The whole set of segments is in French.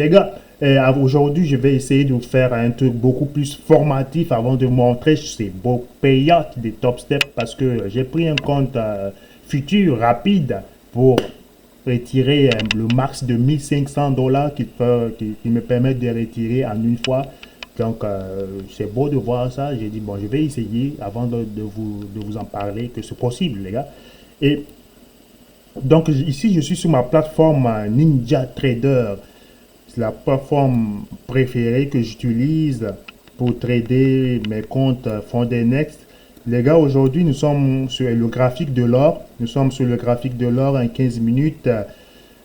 Les gars, aujourd'hui, je vais essayer de vous faire un truc beaucoup plus formatif avant de montrer ces beaux payouts des top steps parce que j'ai pris un compte futur rapide pour retirer le max de 1500 $ qui me permettent de retirer en une fois. Donc, c'est beau de voir ça. J'ai dit, bon, je vais essayer avant de vous en parler que c'est possible, les gars. Et donc, ici, je suis sur ma plateforme Ninja Trader. C'est la plateforme préférée que j'utilise pour trader mes comptes Fondenext. Les gars, aujourd'hui, nous sommes sur le graphique de l'or. Nous sommes sur le graphique de l'or en 15 minutes.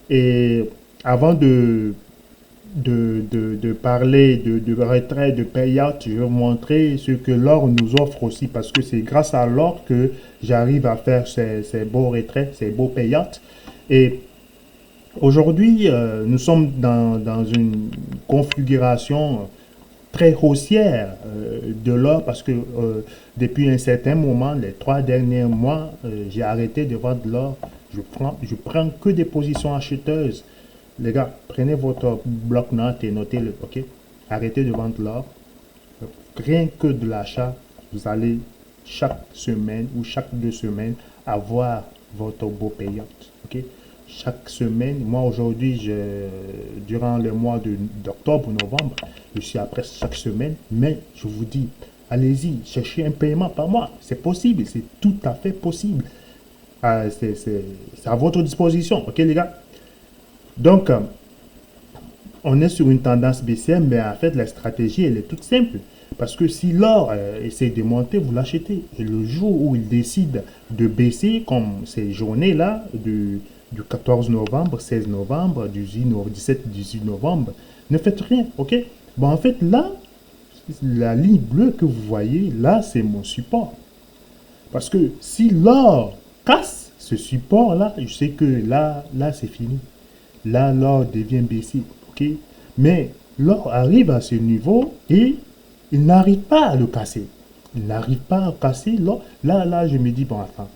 Et avant de parler de retrait, de payout, je vais vous montrer ce que l'or nous offre aussi. Parce que c'est grâce à l'or que j'arrive à faire ces beaux retraits, ces beaux payouts. Et aujourd'hui, nous sommes dans une configuration très haussière de l'or parce que depuis un certain moment, les 3 derniers mois, j'ai arrêté de vendre de l'or. Je prends que des positions acheteuses. Les gars, prenez votre bloc-notes et notez-le, ok? Arrêtez de vendre de l'or. Rien que de l'achat, vous allez chaque semaine ou chaque 2 semaines avoir votre beau payout, ok? Chaque semaine, moi aujourd'hui, durant le mois d'octobre, novembre, je suis à presque chaque semaine, mais je vous dis, allez-y, cherchez un paiement par mois. C'est possible, c'est tout à fait possible. C'est à votre disposition, ok les gars? Donc, on est sur une tendance baissière, mais en fait, la stratégie, elle est toute simple. Parce que si l'or essaie de monter, vous l'achetez. Et le jour où il décide de baisser, comme ces journées-là, du 14 novembre, 16 novembre, du 17, 18 novembre, ne faites rien, ok? Bon, en fait, là, la ligne bleue que vous voyez, là, c'est mon support. Parce que si l'or casse ce support-là, je sais que là, c'est fini. Là, l'or devient baissier, ok? Mais l'or arrive à ce niveau et il n'arrive pas à le casser. Il n'arrive pas à casser l'or. Là, je me dis, bon, attends.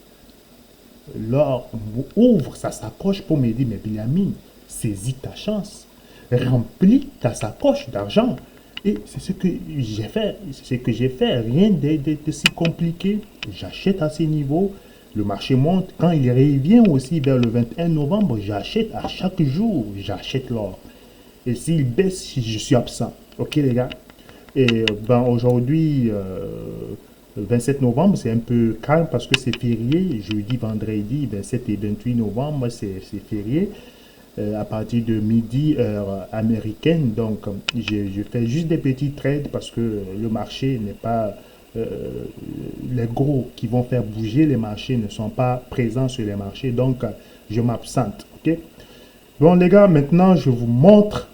L'or ouvre sa sacoche pour me dire, mais Benjamin, saisis ta chance. Remplis ta sacoche d'argent. Et c'est ce que j'ai fait. C'est ce que j'ai fait. Rien de si compliqué. J'achète à ces niveaux. Le marché monte. Quand il revient aussi vers le 21 novembre, j'achète à chaque jour. J'achète l'or. Et s'il baisse, je suis absent. Ok les gars? Et ben, aujourd'hui, 27 novembre, c'est un peu calme parce que c'est férié. Jeudi, vendredi, 27 et 28 novembre, c'est férié. À partir de midi, heure américaine. Donc, je fais juste des petits trades parce que le marché n'est pas... les gros qui vont faire bouger les marchés ne sont pas présents sur les marchés. Donc, je m'absente. Ok? Bon, les gars, maintenant, je vous montre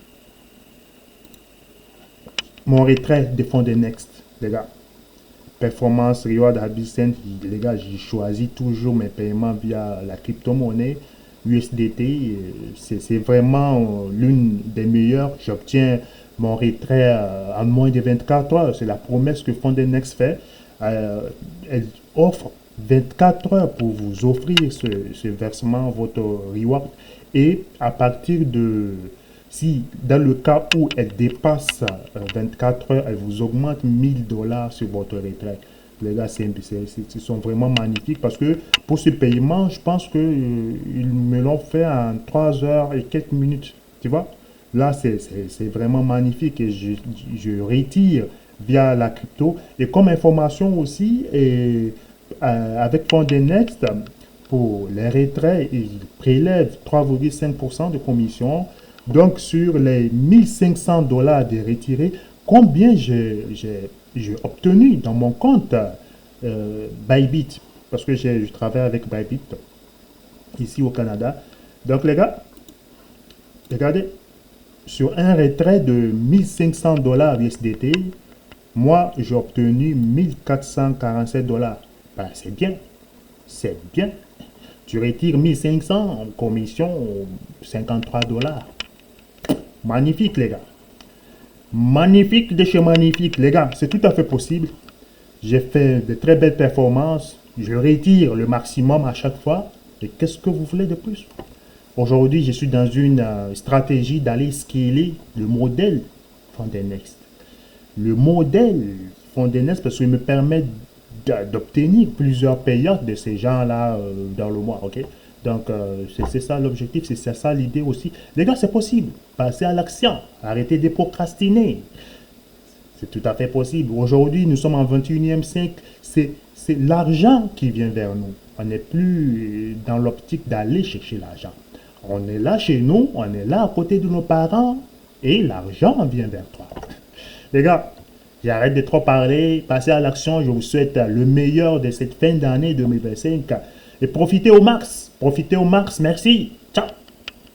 mon retrait des fonds de Next, les gars. Performance, Reward, Habicent, les gars, j'ai choisi toujours mes paiements via la crypto-monnaie USDT. C'est vraiment l'une des meilleures. J'obtiens mon retrait en moins de 24 heures. C'est la promesse que Fondenext fait. Elle offre 24 heures pour vous offrir ce versement, votre reward. Et à partir de... Si dans le cas où elle dépasse 24 heures, elle vous augmente 1000 $ sur votre retrait. Les gars, ils sont vraiment magnifiques parce que pour ce paiement, je pense qu'ils me l'ont fait en 3 heures et quelques minutes. Tu vois? Là, c'est vraiment magnifique et je retire via la crypto. Et comme information aussi, avec Fondenext, pour les retraits, ils prélèvent 3,5% de commission. Donc, sur les 1500 $ de retirés, combien j'ai obtenu dans mon compte Bybit? Parce que je travaille avec Bybit ici au Canada. Donc, les gars, regardez, sur un retrait de 1500 $ USDT, moi, j'ai obtenu 1447 $. Ben, c'est bien. C'est bien. Tu retires 1500 en commission, 53 $. Magnifique, les gars. Magnifique de chez magnifique, les gars. C'est tout à fait possible. J'ai fait de très belles performances. Je retire le maximum à chaque fois. Et qu'est-ce que vous voulez de plus? Aujourd'hui, je suis dans une stratégie d'aller scaler le modèle Fondenext. Le modèle Fondenext, parce qu'il me permet d'obtenir plusieurs payants de ces gens-là dans le mois, ok? Donc, c'est ça l'objectif, c'est ça l'idée aussi. Les gars, c'est possible. Passez à l'action. Arrêtez de procrastiner. C'est tout à fait possible. Aujourd'hui, nous sommes en 21e siècle. C'est l'argent qui vient vers nous. On n'est plus dans l'optique d'aller chercher l'argent. On est là chez nous, on est là à côté de nos parents et l'argent vient vers toi. Les gars, j'arrête de trop parler, passez à l'action. Je vous souhaite le meilleur de cette fin d'année 2025 et profitez au max. Profitez au max. Merci.